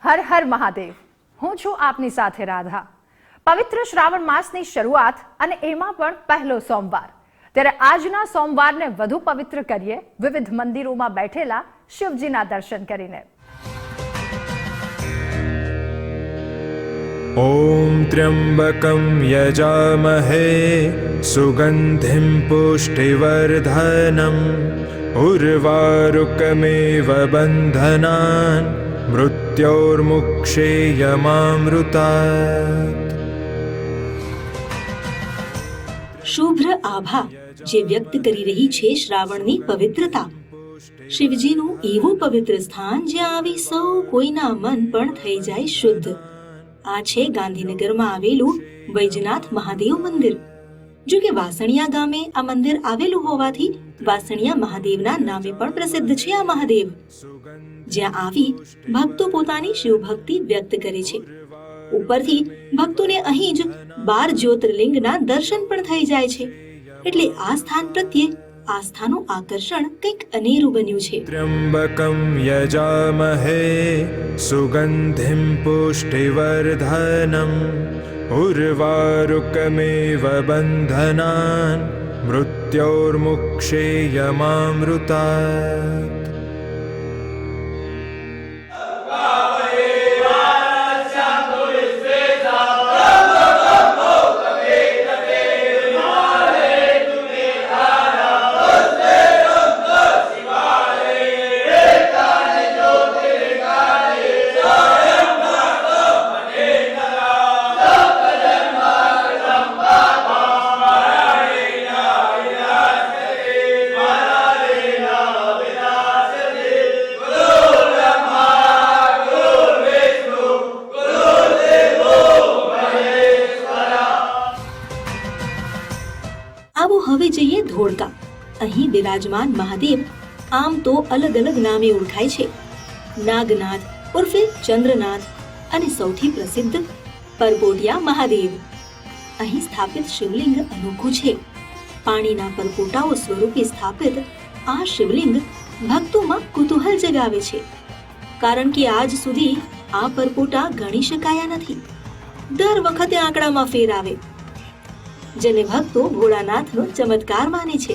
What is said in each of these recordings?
હર હર મહાદેવ. હું છું આપની સાથે રાધા. પવિત્ર શ્રાવણ માસની શરૂઆત અને એમાં પણ પહેલો સોમવાર. ત્યારે આજના સોમવારને વધુ પવિત્ર કરીએ વિવિધ મંદિરોમાં બેઠેલા શિવજીના દર્શન કરીને. ઓમ ત્ર્યંબકમ યજામહે સુગંધિમ પુષ્ટિવર્ધનમ ઉર્વારુકમેવ બંધનાન મૃત્યોર્મુક્ષેયમામૃતાત. શુભ્ર આભા જે વ્યક્ત કરી રહી છે શ્રાવણની પવિત્રતા. શિવજીનું એવું પવિત્ર સ્થાન જ્યાં આવી સૌ કોઈના મન પણ થઈ જાય શુદ્ધ. આ છે ગાંધીનગરમાં આવેલું વૈજનાથ મહાદેવ મંદિર. જો કે વાસણિયા ગામે આ મંદિર આવેલું હોવાથી વાસણિયા મહાદેવના નામે પણ પ્રસિદ્ધ છે આ મહાદેવ, જ્યાં આવી ભક્તો પોતાની શિવ ભક્તિ વ્યક્ત કરે છે. ઉપરથી ભક્તોને અહીં જ 12 જ્યોતિર્લિંગના દર્શન પણ થઈ જાય છે. એટલે આ સ્થાન પ્રત્યે આસ્થાનું આકર્ષણ કંઈક અનેરું બન્યું છે. ત્ર્યંબકમ યજામહે સુગંધિમ પુષ્ટિવર્ધનમ ઉર્વારુકમેવ બંધનાન મૃત્યોર્મુક્ષેયમામૃતાત. આવો હવે જઈએ ધોળકા. અહીં બિરાજમાન મહાદેવ આમ તો અલગ અલગ નામે ઓળખાય છે. નાગનાથ ઉર્ફે ચંદ્રનાથ અને સૌથી પ્રસિદ્ધ પરપોટિયા મહાદેવ. અહીં સ્થાપિત શિવલિંગ અનોખું છે. પાણીના પરપોટાઓ સ્વરૂપે સ્થાપિત આ શિવલિંગ ભક્તોમાં કુતૂહલ જગાવે છે, કારણ કે આજ સુધી આ પરપોટા ગણી શકાયા નથી. દર વખતે આંકડામાં ફેર આવે, જેને ભક્તો ભોળાનાથનો ચમત્કાર માને છે.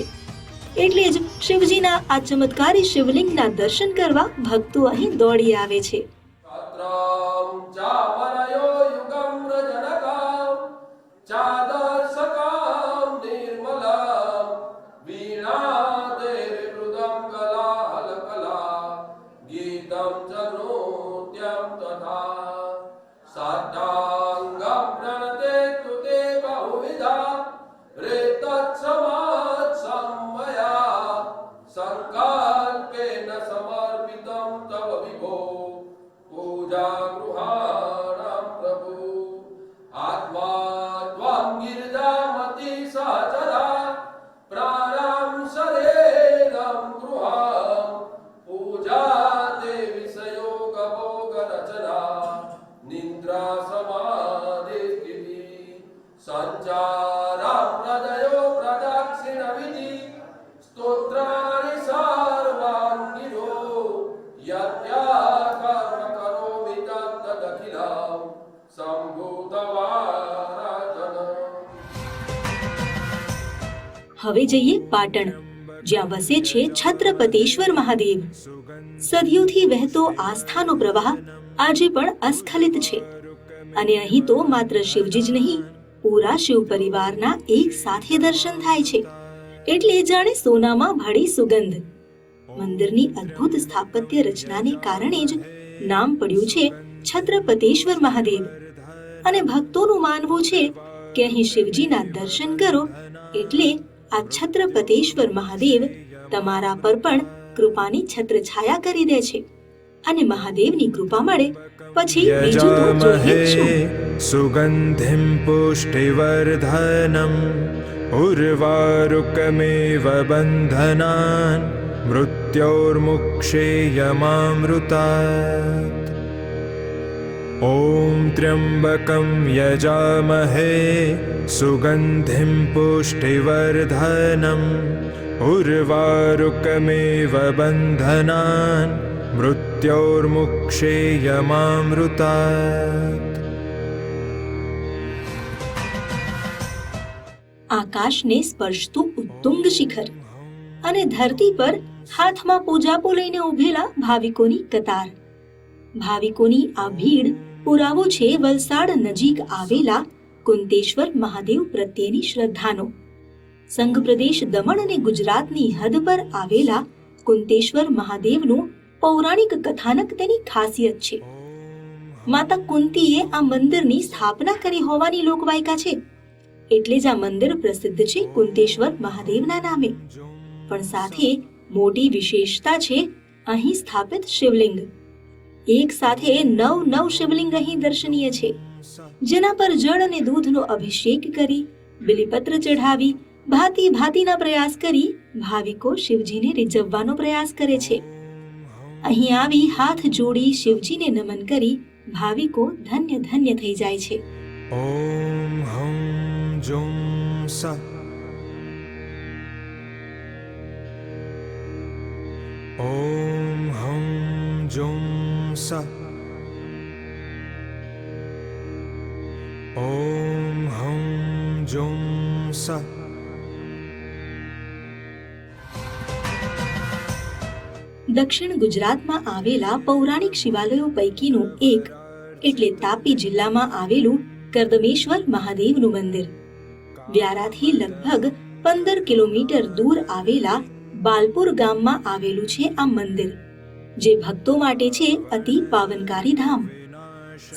એટલે જ શિવજીના આ ચમત્કારી શિવલિંગના દર્શન કરવા ભક્તો અહીં દોડી આવે છે. હવે જઈએ પાટણ, જ્યાં વસે છે છત્રપતેશ્વર મહાદેવ. સદીઓથી વહેતો આસ્થાનો પ્રવાહ આજે પણ અસ્ખલિત છે. અને અહીં તો માત્ર શિવજી જ નહીં, પૂરા શિવ પરિવારના એક સાથે દર્શન થાય છે. એટલે જાણે સોનામાં ભળી સુગંધ. મંદિરની અદ્ભુત સ્થાપત્ય રચનાને કારણે જ નામ પડ્યું છે છત્રપતેશ્વર મહાદેવ. અને ભક્તોનું માનવું છે કે અહીં શિવજીના દર્શન કરો એટલે આ છત્રપતેશ્વર મહાદેવ તમારા પર પણ કૃપાની છત્રછાયા કરી દે છે. અને મહાદેવની કૃપા મળે પછી બીજું તો જોઈએ શું. સુગંધિમ પુષ્ટિવર્ધનમ ઉર્વારુકમેવ બંધનાન મૃત્યોર્મુક્ષેયમામૃતાત. ઓમ ત્ર્યંબકમ યજામહે સુગંધિમ પુષ્ટિવર્ધનમ ઉર્વારુકમેવ બંધનાન मृत्योर्मुक्षेयमामृतात् આકાશને સ્પર્શતું ઉત્તુંગ શિખર અને ધરતી પર હાથમાં પૂજાપો લઈને ઉભેલા ભાવિકોની કતાર. ભાવિકોની આ ભીડ પુરાવો છે વલસાડ નજીક આવેલા કુંતેશ્વર મહાદેવ પ્રત્યેની શ્રદ્ધાનો. સંઘ પ્રદેશ દમણ અને ગુજરાતની હદ પર આવેલા કુંતેશ્વર મહાદેવનું પૌરાણિક કથાનક તેની ખાસિયત છે. માતા કુંતીએ આ મંદિરની સ્થાપના કરી હોવાની લોકવાયકા છે, એટલે જ આ મંદિર પ્રસિદ્ધ છે કુંતેશ્વર મહાદેવના નામે. પણ સાથે મોટી વિશેષતા છે અહીં સ્થાપિત શિવલિંગ. એક સાથે 9 શિવલિંગ અહીં દર્શનીય છે, જેના પર જળ અને દૂધનો અભિષેક કરી, બિલીપત્ર ચઢાવી, ભાતી ભાતીના પ્રયાસ કરી ભાવિકો શિવજીને રીઝવવાનો પ્રયાસ કરે છે. અહીં આવી હાથ જોડી શિવજીને નમન કરી ભાવિકો ધન્ય ધન્ય થઈ જાય છે. ॐ हं जुं सः ॐ हं जुं सः ॐ हं जुं सः દક્ષિણ ગુજરાતમાં આવેલા પૌરાણિક શિવાલયો પૈકીનું એક એટલે તાપી જિલ્લામાં આવેલું કરદમેશ્વર મહાદેવનું મંદિર. વ્યારાથી લગભગ 15 કિલોમીટર દૂર આવેલા બાલપુર ગામમાં આવેલું છે આ મંદિર, જે ભક્તો માટે છે અતિ પાવનકારી ધામ.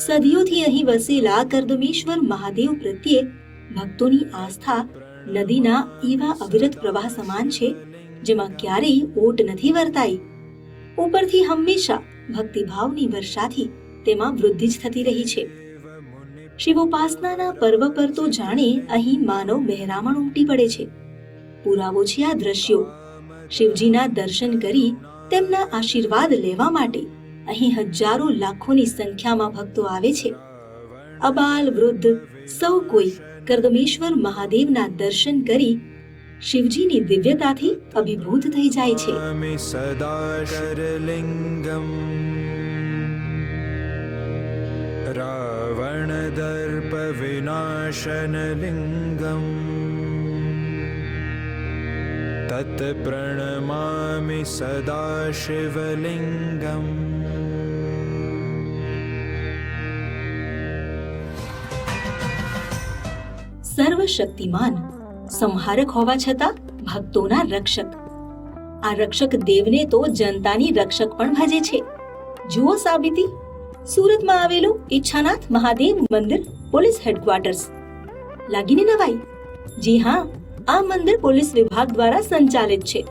સદીઓથી અહીં વસેલા કરદમેશ્વર મહાદેવ પ્રત્યે ભક્તોની આસ્થા નદીના એવા અવિરત પ્રવાહ સમાન છે, જેમાં ક્યારેય ઓટ નથી વર્તાઈ. ઉપરથી હંમેશા ભક્તિભાવની વર્ષાથી તેમાં વૃદ્ધિ જ થતી રહી છે. શિવોપાસનાના પર્વ પર તો જાણે અહીં માનવ મહેરામણ ઉમટી પડે છે. પુરાવો છે આ દ્રશ્યો. શિવજીના દર્શન કરી તેમના આશીર્વાદ લેવા માટે અહીં હજારો લાખોની સંખ્યામાં ભક્તો આવે છે. અબાલ વૃદ્ધ સૌ કોઈ કરદમેશ્વર મહાદેવના દર્શન કરી શિવજીની દિવ્યતાથી અભિભૂત થઈ જાય છે. स्वामि सदा शरलिङ्गम् रावणदर्पविनाशनलिङ्गम् तत्प्रणमामि सदा शिवलिङ्गम् સર્વશક્તિમાન સંહારક હોવા છતાં ભક્તોના રક્ષક. આ રક્ષક દેવને તો જનતાની રક્ષક પણ ભજે છે. જુઓ સાબિતી. સુરતમાં આવેલું ઈચ્છાનાથ મહાદેવ મંદિર પોલીસ હેડક્વાર્ટર્સ. લાગીને નવાઈ? જી હા, આ મંદિર પોલીસ વિભાગ દ્વારા સંચાલિત છે.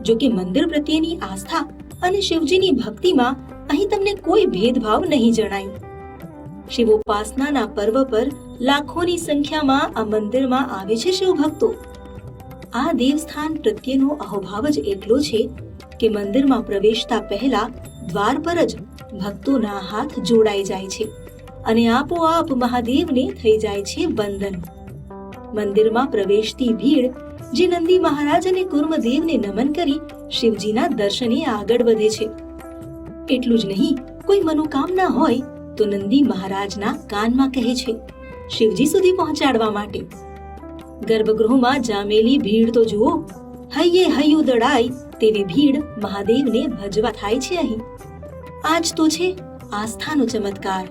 જો કે મંદિર પ્રત્યેની આસ્થા અને શિવજીની ભક્તિમાં અહીં તમને કોઈ ભેદભાવ નહીં જણાય. શિવોપાસનાના પર્વ પર લાખોની સંખ્યામાં આ મંદિરમાં આવે છે શિવભક્તો. આ દેવસ્થાન પ્રત્યેનો અહોભાવ જ એટલો છે કે મંદિરમાં પ્રવેશતા પહેલા દ્વાર પર જ ભક્તોના હાથ જોડાઈ જાય છે અને આપોઆપ મહાદેવને થઈ જાય છે વંદન. મંદિરમાં પ્રવેશતી ભીડ જે નંદી મહારાજ અને કુર્મદેવને નમન કરી શિવજીના દર્શને આગળ વધે છે. એટલું જ નહીં, કોઈ મનોકામના હોય તો નંદી મહારાજના કાનમાં કહે છે શિવજી સુધી પહોંચાડવા માટે. ગર્ભગૃહમાં જામેલી ભીડ તો જુઓ, હૈયે હૈયું દડાય તેવી ભીડ મહાદેવને ભજવા થાય છે અહીં. આ જ તો છે આસ્થાનો ચમત્કાર.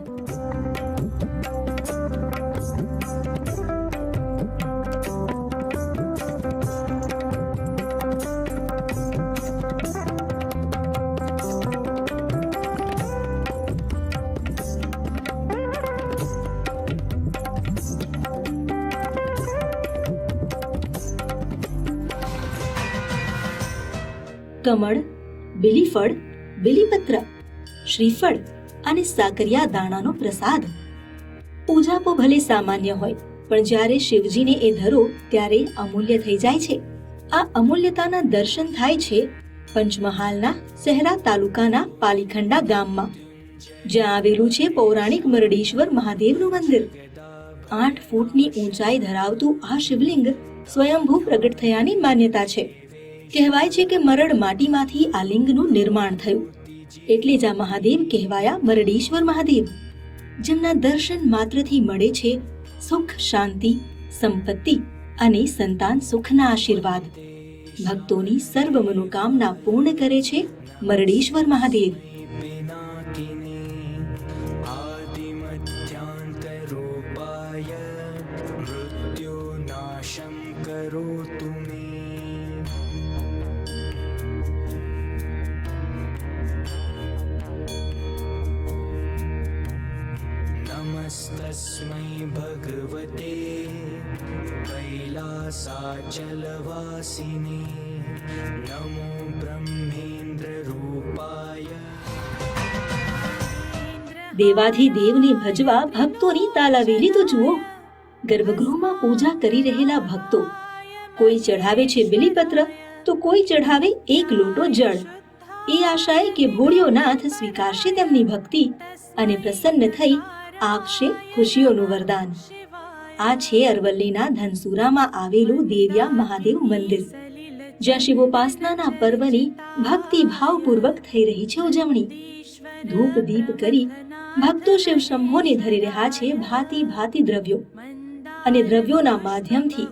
કમળ, બિલીફળ, બિલીપત્ર, શ્રીફળ અને સાકરિયા દાણાનો પ્રસાદ. પૂજાપો ભલે સામાન્ય હોય, પણ જ્યારે શિવજીને એ ધરો ત્યારે અમૂલ્ય થઈ જાય છે. આ અમૂલ્યતાના દર્શન થાય છે પંચમહાલના શહેરા તાલુકાના પાલીખંડા ગામમાં, જ્યાં આવેલું છે પૌરાણિક મરડેશ્વર મહાદેવનું મંદિર. 8 ફૂટની ઊંચાઈ ધરાવતું આ શિવલિંગ સ્વયંભૂ પ્રગટ થયાની માન્યતા છે. કહેવાય છે કે મરડ માટીમાંથી આ લિંગનું નિર્માણ થયું એટલે જ આ મહાદેવ કહેવાયા મરડીશ્વર મહાદેવ, જેમના દર્શન માત્રથી મળે છે સુખ, શાંતિ, સંપત્તિ અને સંતાન સુખના આશીર્વાદ. ભક્તોની સર્વ મનોકામના પૂર્ણ કરે છે મરડીશ્વર મહાદેવ. मृत्युनाशं करोतु मे. नमस्तस्मै भगवते कैलासाचलवासिने. नमो ब्रह्मेन्द्ररूपाय. દેવાધિદેવને ભજવા ભક્તોની તાલાવેલી તો જુઓ. ગર્ભગૃહમાં પૂજા કરી રહેલા ભક્તો કોઈ ચઢાવે છે બિલીપત્ર તો કોઈ ચઢાવે એક લોટો જળ, એ આશાએ કે ભોળિયો નાથ સ્વીકારશે તેમની ભક્તિ અને પ્રસન્ન થઈ આપશે ખુશીઓનું વરદાન. આ છે અરવલ્લીના ધનસુરામાં આવેલું દેવિયા મહાદેવ મંદિર, જ્યાં શિવોપાસનાના પર્વની ભક્તિ ભાવપૂર્વક થઈ રહી છે ઉજવણી. ધૂપ દીપ કરી ભક્તો શિવ શંભોને ધરી રહ્યા છે ભાતિ ભાતિ દ્રવ્યો, અને દ્રવ્યોના માધ્યમથી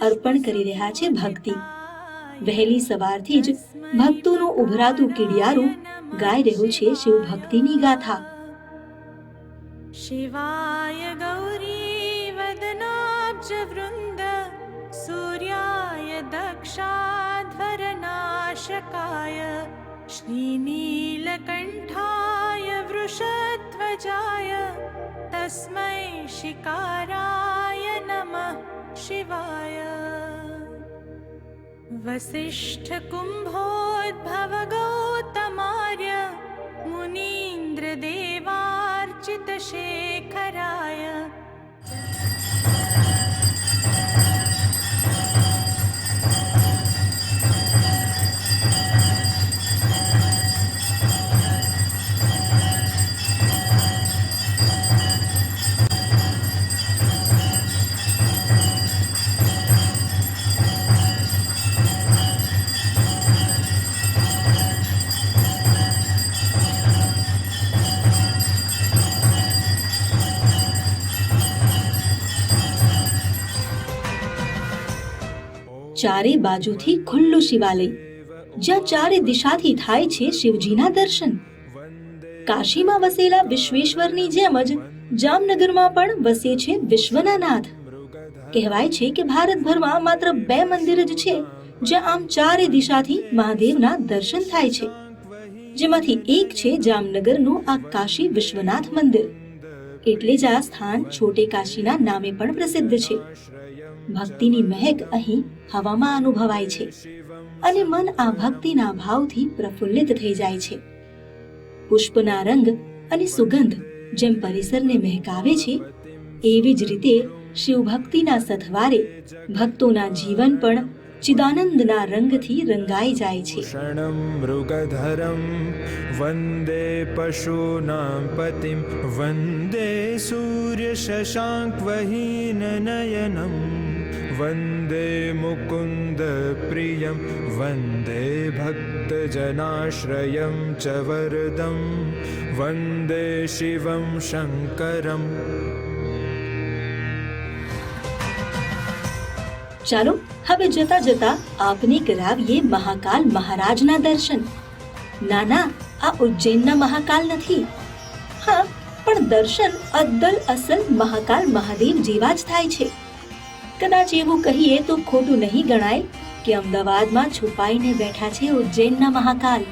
અર્પણ કરી રહ્યા છે ભક્તિ. વહેલી સવારથી જ ભક્તોનું ઉભરાતું કીડિયારું ગાઈ રહ્યું છે શિવ ભક્તિની ગાથા. શિવાય ગૌરી વદનાબ્જ વૃંદ સૂર્યાય દક્ષાધ્વરનાશકાય શ્રીનીલકંઠાય વૃષધ્વજાય તસ્મૈ શિકારાય નમઃ શિવાય. વસિષ્ઠ કુંભોદ્ભવ ગૌતમાર્ય મુનીન્દ્ર દેવાર્ચિત શેખરાય. ચારે બાજુથી ખુલ્લું શિવાલય, જ્યાં ચારે દિશાથી થાય છે શિવજીના દર્શન. કાશીમાં વસેલા વિશ્વેશ્વરની જેમ જ જામનગરમાં પણ વસે છે વિશ્વના નાથ. કહેવાય છે કે ભારતભરમાં માત્ર 2 મંદિર જ છે જ્યાં આમ ચારે દિશાથી મહાદેવના દર્શન થાય છે, જેમાંથી એક છે જામનગરનું આ કાશી વિશ્વનાથ મંદિર. એટલે જ આ સ્થાન છોટે કાશીના નામે પણ પ્રસિદ્ધ છે. ભક્તિની મહેક અહીં હવામાં અનુભવાય છે અને મન આ ભક્તિના ભાવથી પ્રફુલ્લિત થઈ જાય છે. પુષ્પના રંગ અને સુગંધ જેમ પરિસરને મહેકાવે છે, એવી જ રીતે શિવ ભક્તિના સથવારે ભક્તોના જીવન પણ ચિદાનંદના રંગથી રંગાઈ જાય છે. શણમ મૃગધરમ વંદે પશુનાં પતિમ વંદે સૂર્ય શશાંક વહીન નયનમ વંદે મુકુંદ પ્રિયમ વંદે ભક્તજનાશ્રયમ ચ વરદમ વંદે શિવમ શંકરમ. ચાલો હવે જતા જતા આપને કરાવીએ મહાકાલ મહારાજના દર્શન. ના, આ ઉજ્જૈનના મહાકાલ નથી. હા, પણ દર્શન અદ્દલ અસલ મહાકાલ મહાદેવ જેવા જ થાય છે. કદાચ એવું કહીએ તો ખોટું નહીં ગણાય કે અમદાવાદમાં છુપાઈને બેઠા છે ઉજ્જૈનના મહાકાલ.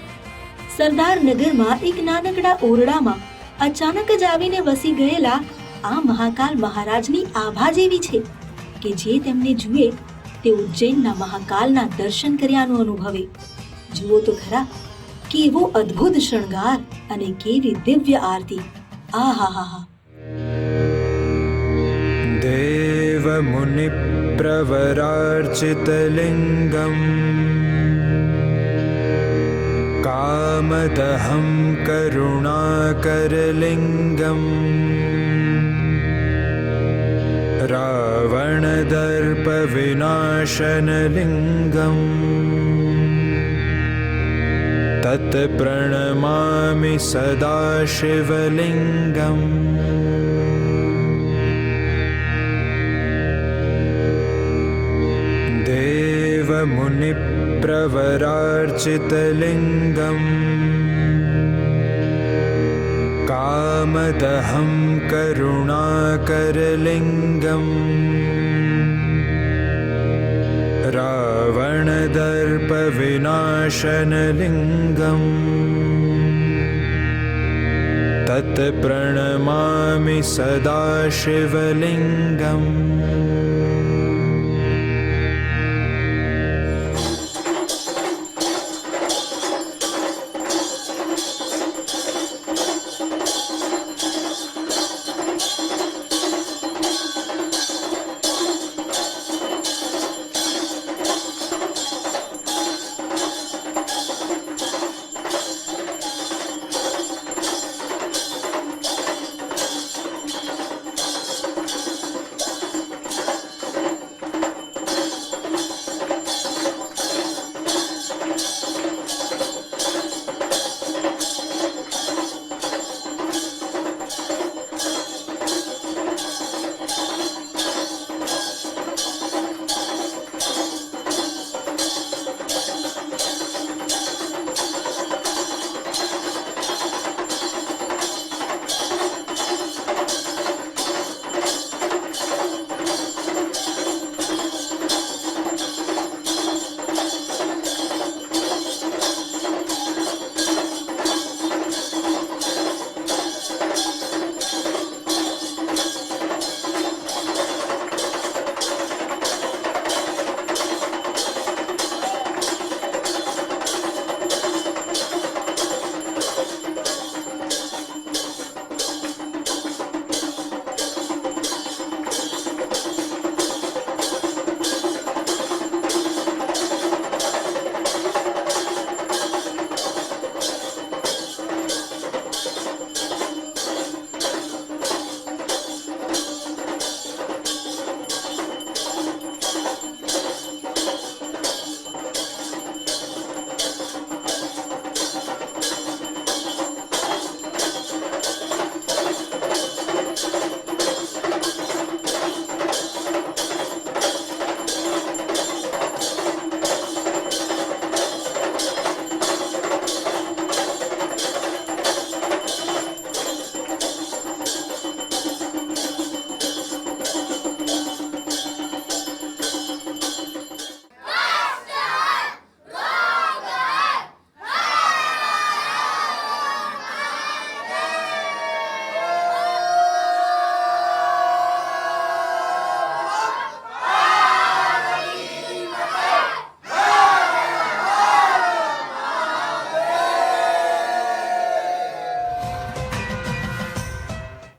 સરદારનગરમાં એક નાનકડા ઓરડામાં અચાનક જ આવીને વસી ગયેલા આ મહાકાલ મહારાજની આભા જેવી છે કે જે તેમને જુએ તે ઉજ્જૈનના મહાકાલના દર્શન કર્યાનું અનુભવે. જુઓ તો ખરા, કેવો અદ્ભુત શણગાર અને કેવી દિવ્ય આરતી. આહાહા. દેવ મુનિ પ્રવરાર્ચિતલિંગમ કામદહં કરુણાકરલિંગમ રાવણદર્પ વિનાશનલિંગમ तत् प्रणमामि सदा शिवलिङ्गम् देवमुनिप्रवरार्चितलिङ्गम् कामदहं करुणाकरलिङ्गम् रावणदर्पविनाशनलिङ्गम् तत् प्रणमामि सदा शिवलिङ्गम्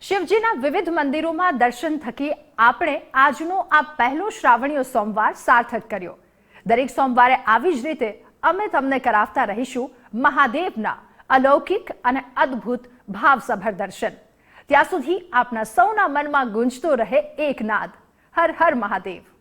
શિવજીના વિવિધ મંદિરોમાં દર્શન થકી આપણે આજનો આ પહેલો શ્રાવણીય સોમવાર સાર્થક કર્યો. દરેક સોમવારે આવી જ રીતે અમે તમને કરાવતા રહીશું મહાદેવના અલૌકિક અને અદ્ભુત ભાવસભર દર્શન. ત્યાં સુધી આપના સૌના મનમાં ગુંજતો રહે એક નાદ, હર હર મહાદેવ.